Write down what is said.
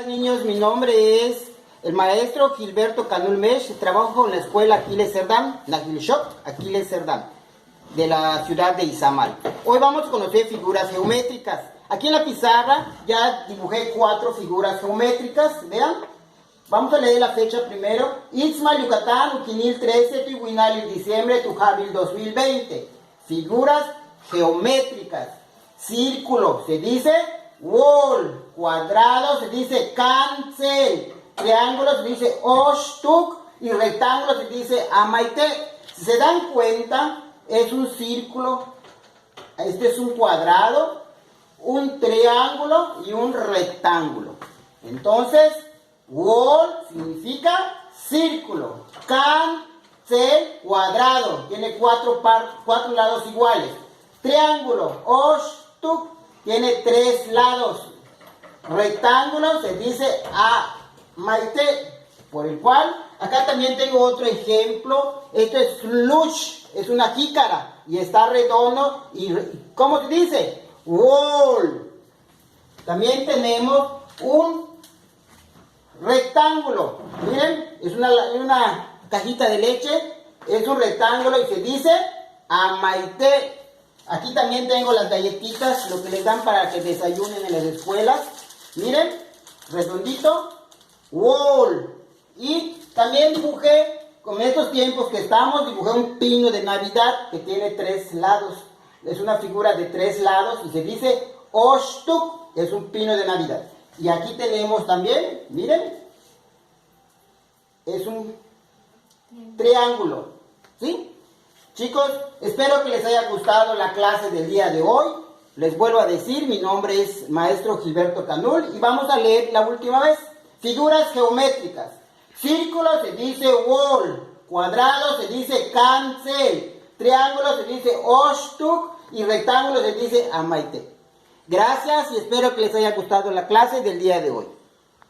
Hola niños, mi nombre es el maestro Gilberto Canul Mesh, trabajo en la escuela Aquiles Cerdán, Aquiles Cerdán, de la ciudad de Izamal. Hoy vamos a conocer figuras geométricas. Aquí en la pizarra ya dibujé 4 figuras geométricas, vean. Vamos a leer la fecha primero. Itzmal, Yucatán, Uquinil 13, Tihuinal, diciembre, Tujabil 2020. Figuras geométricas. Círculo se dice wall, cuadrado se dice cancel, triángulo se dice oshtuk y rectángulo se dice amaite. Si se dan cuenta, es un círculo, este es un cuadrado, un triángulo y un rectángulo. Entonces, wall significa círculo, cancel, cuadrado, tiene 4 lados iguales. Triángulo, oshtuk, tiene 3 lados. Rectángulo se dice amaite, por el cual, acá también tengo otro ejemplo. Esto es slush, es una jícara y está redondo. ¿Y cómo se dice? Wall. También tenemos un rectángulo. Miren, es una cajita de leche, es un rectángulo y se dice amaite. Aquí también tengo las galletitas, lo que les dan para que desayunen en las escuelas. Miren, redondito, wall. Y también dibujé, con estos tiempos que estamos, dibujé un pino de Navidad que tiene 3 lados. Es una figura de 3 lados y se dice oshtuk, es un pino de Navidad. Y aquí tenemos también, miren, es un triángulo, ¿sí? Chicos, espero que les haya gustado la clase del día de hoy. Les vuelvo a decir, mi nombre es maestro Gilberto Canul y vamos a leer la última vez. Figuras geométricas. Círculo se dice wall, cuadrado se dice cancel, triángulo se dice oshtuk y rectángulo se dice amaite. Gracias y espero que les haya gustado la clase del día de hoy.